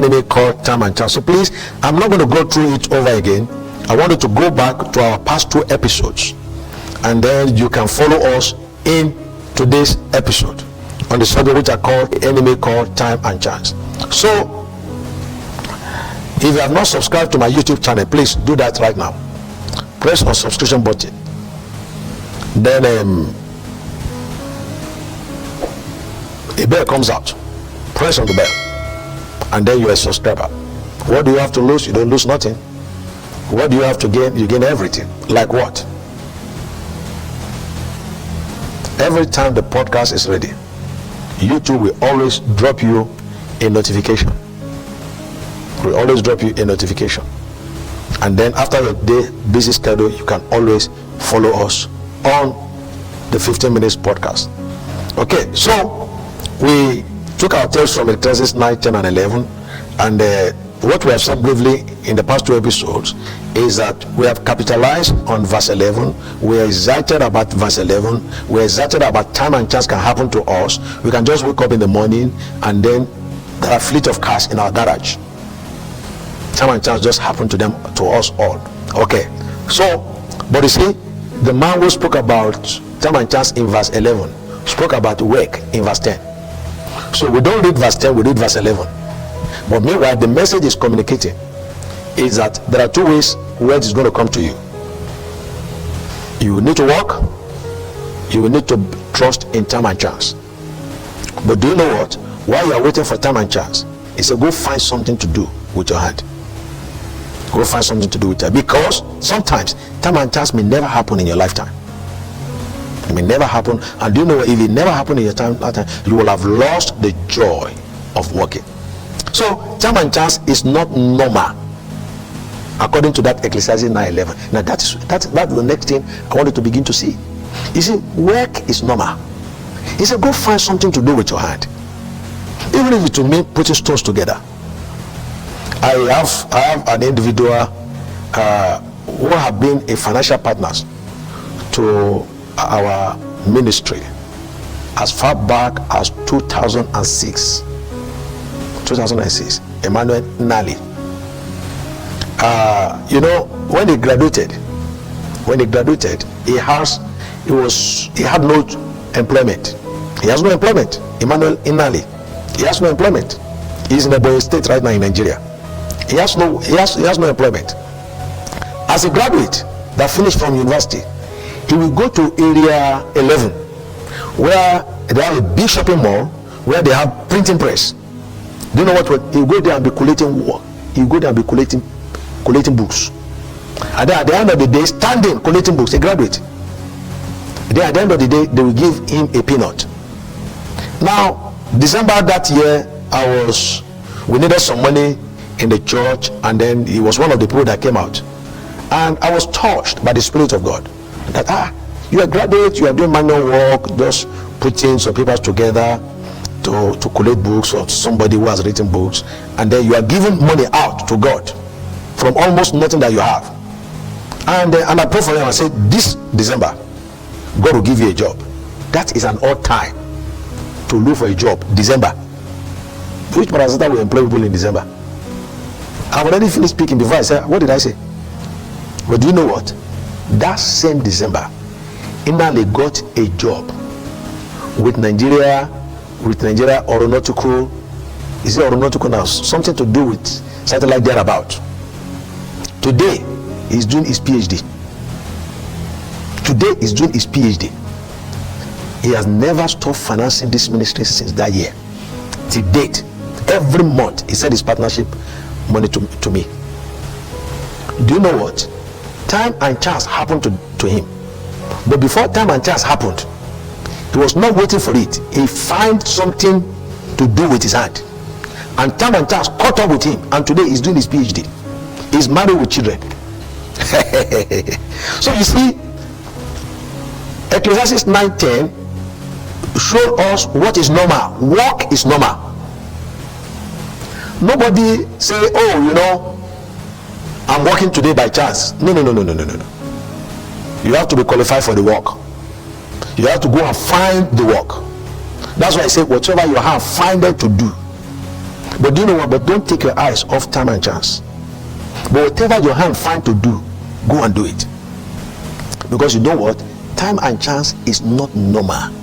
enemy called time and chance. So please, I'm not going to go through it over again. I want you to go back to our past 2 episodes, and then you can follow us in today's episode on the subject which I call enemy called time and chance. So if you have not subscribed to my YouTube channel, please do that right now. Press on subscription button, then a bell comes out. Press on the bell, and then you are a subscriber. What do you have to lose? You don't lose nothing. What do you have to gain? You gain everything. Like what? Every time the podcast is ready, YouTube will always drop you a notification. Will always drop you a notification. And then after your day busy schedule, you can always follow us on the 15 minutes podcast. Okay, so we took our text from Ecclesiastes 9, 10 and 11, and what we have said briefly in the past 2 episodes is that we have capitalized on verse 11. We are excited about verse 11. We are excited about time and chance can happen to us. We can just wake up in the morning and then there are fleet of cars in our garage. Time and chance just happen to us all. Okay, so but you see, the man who spoke about time and chance in verse 11 spoke about work in verse 10. So we don't read verse 10, we read verse 11. But meanwhile, the message is communicating is that there are 2 ways where it is going to come to you. You will need to work, you will need to trust in time and chance. But do you know what? While you are waiting for time and chance, it's a go find something to do with your hand. Go find something to do with it, because sometimes time and chance may never happen in your lifetime. It may never happen, and do you know what? If it never happened in your lifetime, you will have lost the joy of working. So time and chance is not normal according to that Ecclesiastes 9:11. Now that's the next thing I wanted to begin to see. You see, work is normal. He said, go find something to do with your hand, even if it will mean putting stones together. I have an individual who have been a financial partners to our ministry as far back as 2006, Emmanuel Nali. When he graduated, he had no employment. He has no employment. Emmanuel Inali, he has no employment. He's in Ebonyi State right now in Nigeria. He has no employment. As a graduate that finished from university, he will go to area 11, where they have a big shopping mall, where they have printing press. Do you know what? He will go there and be collating work. He will go there and be collating books. And then at the end of the day, standing collating books, a graduate. Then at the end of the day, they will give him a peanut. Now, December that year, we needed some money in the church, and then he was one of the people that came out. And I was touched by the Spirit of God that you are graduate, you are doing manual work, just putting some papers together to collect books, or somebody who has written books, and then you are giving money out to God from almost nothing that you have. And I prayed for him and said, this December God will give you a job. That is an odd time to look for a job. December. Which parastatal will employ people in December? I've already finished speaking before I said, what did I say? But do you know what? That same December, Inali got a job with Nigeria Aeronautical. Is it aeronautical now? Something to do with satellite thereabout. Today, he's doing his PhD. He has never stopped financing this ministry since that year. To date, every month he sent his partnership money to me. Do you know what? Time and chance happened to him. But before time and chance happened, he was not waiting for it. He found something to do with his hand. And time and chance caught up with him. And today he's doing his PhD. He's married with children. So you see, Ecclesiastes 9:10 showed us what is normal. Work is normal. Nobody say, I'm working today by chance. No. You have to be qualified for the work. You have to go and find the work. That's why I say, whatever you have, find it to do. But do you know what? But don't take your eyes off time and chance. But whatever your hand find to do, go and do it. Because you know what? Time and chance is not normal.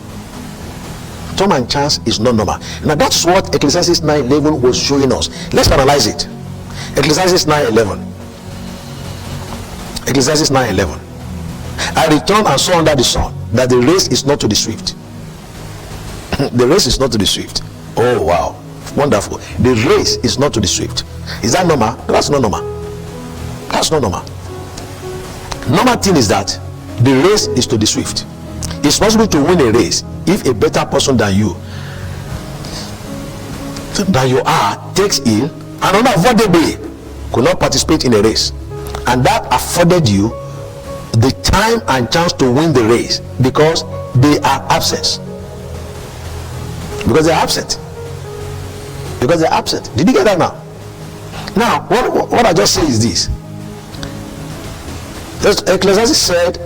Time and chance is not normal. Now that's what Ecclesiastes 9:11 was showing us. Let's analyze it. Ecclesiastes 9:11. Ecclesiastes 9:11. I returned and saw under the sun that the race is not to the swift. The race is not to the swift. Oh wow, wonderful. The race is not to the swift. Is that normal? That's not normal. That's not normal. Normal thing is that the race is to the swift. It's possible to win a race if a better person than you are takes ill and unavoidably could not participate in a race, and that afforded you the time and chance to win the race because they are absent. Because they are absent. Because they are absent. Did you get that now? Now, what I just say is this. Ecclesiastes said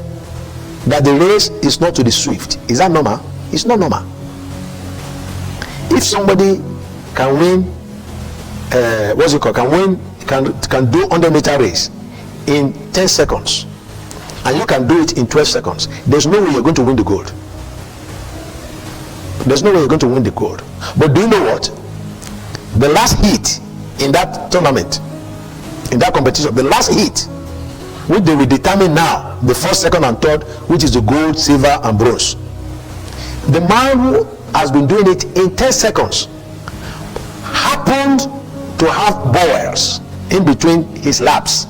that the race is not to the swift. Is that normal? It's not normal. If somebody can win, can do 100-meter race in 10 seconds, and you can do it in 12 seconds, there's no way you're going to win the gold. There's no way you're going to win the gold. But do you know what? The last heat in that tournament, in that competition, the last heat, which they will determine now, the first, second, and third, which is the gold, silver, and bronze. The man who has been doing it in 10 seconds happened to have boils in between his laps,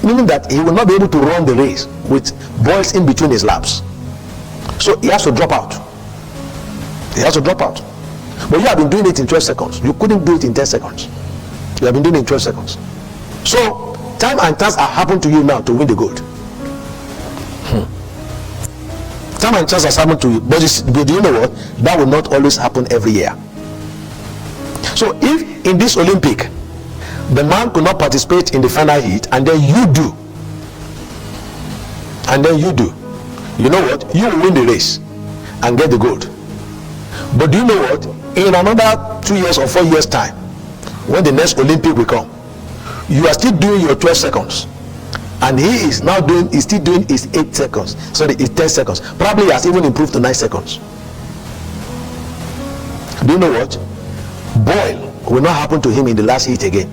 meaning that he will not be able to run the race with boils in between his laps. So he has to drop out. He has to drop out. But you have been doing it in 12 seconds. You couldn't do it in 10 seconds. You have been doing it in 12 seconds. So time and chance are happening to you now to win the gold. Time and chance has happened to you, but do you know what? That will not always happen every year. So if in this Olympic the man could not participate in the final heat, and then you do, you know what? You will win the race and get the gold. But do you know what? In another 2 years or 4 years time, when the next Olympic will come, you are still doing your 12 seconds, and he's still doing his 8 seconds. Sorry, it's 10 seconds. Probably he has even improved to 9 seconds. Do you know what? Boil will not happen to him in the last heat again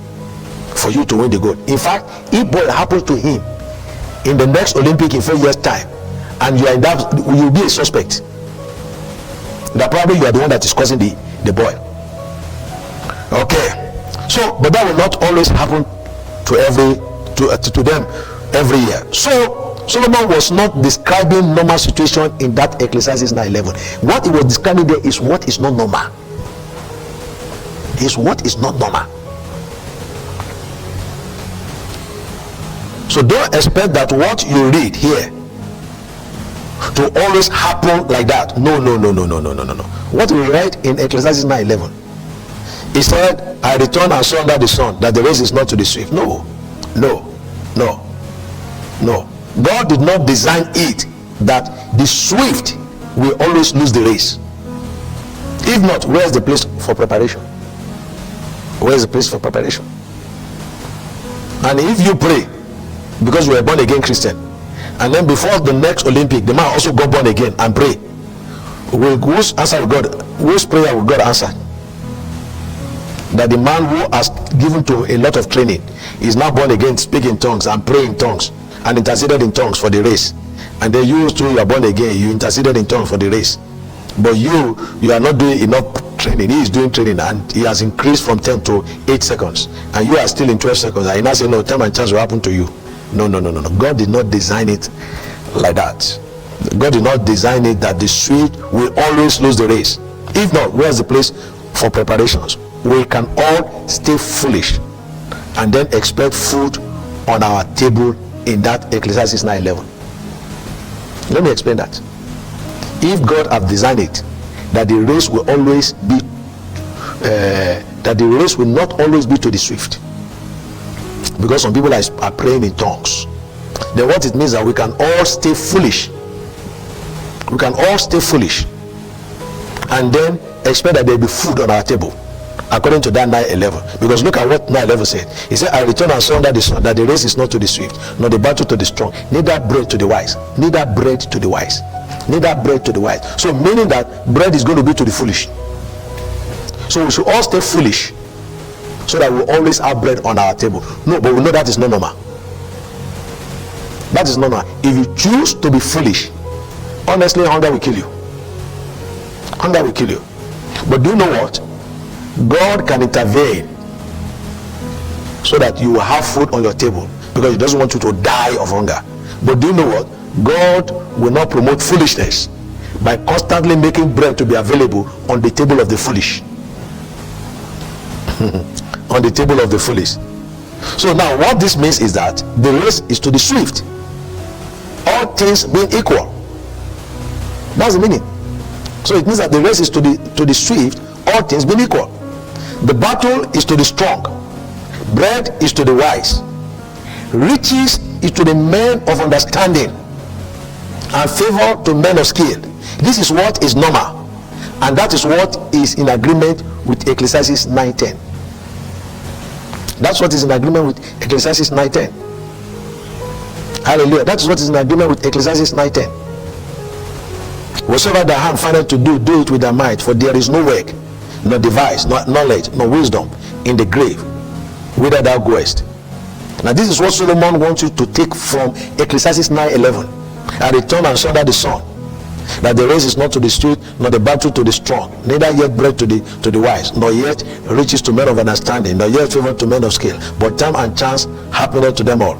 for you to win the gold. In fact, if boil happens to him in the next Olympic in 4 years time, and you are in that, you'll be a suspect that probably you are the one that is causing the boil. Okay, so but that will not always happen to them every year. So Solomon was not describing normal situation in that Ecclesiastes 9:11. What he was describing there is what is not normal. Is what is not normal. So don't expect that what you read here to always happen like that. No. What we read in Ecclesiastes 9:11, he said, I returned and saw under the sun that the race is not to the swift. No. God did not design it that the swift will always lose the race. If not, where is the place for preparation? Where is the place for preparation? And if you pray because you are born again Christian, and then before the next Olympic the man also got born again and pray, whose answer will God, whose prayer will God answer? That the man who has given to a lot of training is now born again, speak in tongues and pray in tongues and interceded in tongues for the race, and then you too, you are born again, you interceded in tongues for the race, but you are not doing enough training. He is doing training and he has increased from 10 to 8 seconds, and you are still in 12 seconds, and you now say no, time and chance will happen to you. No. God did not design it like that. God did not design it that the swift will always lose the race. If not, where's the place for preparations? We can all stay foolish and then expect food on our table in that Ecclesiastes 9:11. Let me explain that. If God have designed it that the race will always be that the race will not always be to the swift, because some people are praying in tongues, then what it means that we can all stay foolish. We can all stay foolish and then expect that there will be food on our table. according to that 9:11. Because look at what 9:11 said. He said, I return and saw under the sun that the race is not to the swift, nor the battle to the strong, neither bread to the wise, neither bread to the wise, neither bread to the wise. So meaning that bread is going to be to the foolish. So we should all stay foolish, so that we always have bread on our table. No, but we know that is not normal. That is not normal. If you choose to be foolish, honestly, hunger will kill you. Hunger will kill you. But do you know what? God can intervene so that you will have food on your table, because he doesn't want you to die of hunger. But do you know what? God will not promote foolishness by constantly making bread to be available on the table of the foolish. On the table of the foolish. So now what this means is that the race is to the swift, all things being equal. That's the meaning. So it means that the race is to the swift, all things being equal. The battle is to the strong, bread is to the wise, riches is to the men of understanding, and favor to men of skill. This is what is normal, and that is what is in agreement with Ecclesiastes 9:10. That's what is in agreement with Ecclesiastes 9:10. Hallelujah. That is what is in agreement with Ecclesiastes 9:10. Whatsoever thy hand findeth to do, do it with thy might, for there is no work, nor device, nor knowledge, nor wisdom in the grave whither thou goest. Now this is what Solomon wants you to take from Ecclesiastes 9:11. I return and saw that the sun, that the race is not to the swift, nor the battle to the strong, neither yet bread to the wise, nor yet riches to men of understanding, nor yet favor to men of skill, but time and chance happeneth to them all.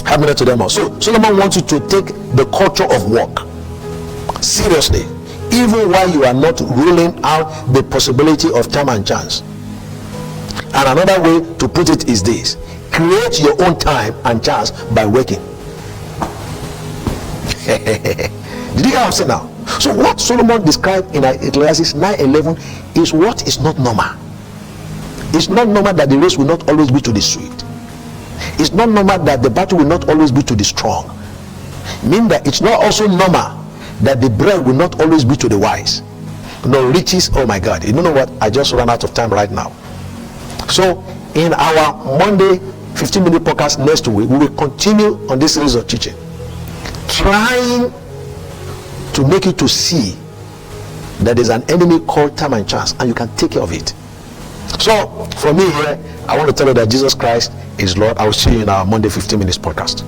Happeneth to them all. So Solomon wants you to take the culture of work seriously, even while you are not ruling out the possibility of time and chance. And another way to put it is this: create your own time and chance by working. Did you hear what I'm saying now? So what Solomon described in Ecclesiastes 9:11 is what is not normal. It's not normal that the race will not always be to the swift. It's not normal that the battle will not always be to the strong. Meaning that it's not also normal that the bread will not always be to the wise. No riches. Oh my God, you don't know what? I just ran out of time right now. So in our Monday 15-minute podcast next week, we will continue on this series of teaching, trying to make you to see that there's an enemy called time and chance, and you can take care of it. So from me here, I want to tell you that Jesus Christ is Lord. I will see you in our Monday 15 minutes podcast.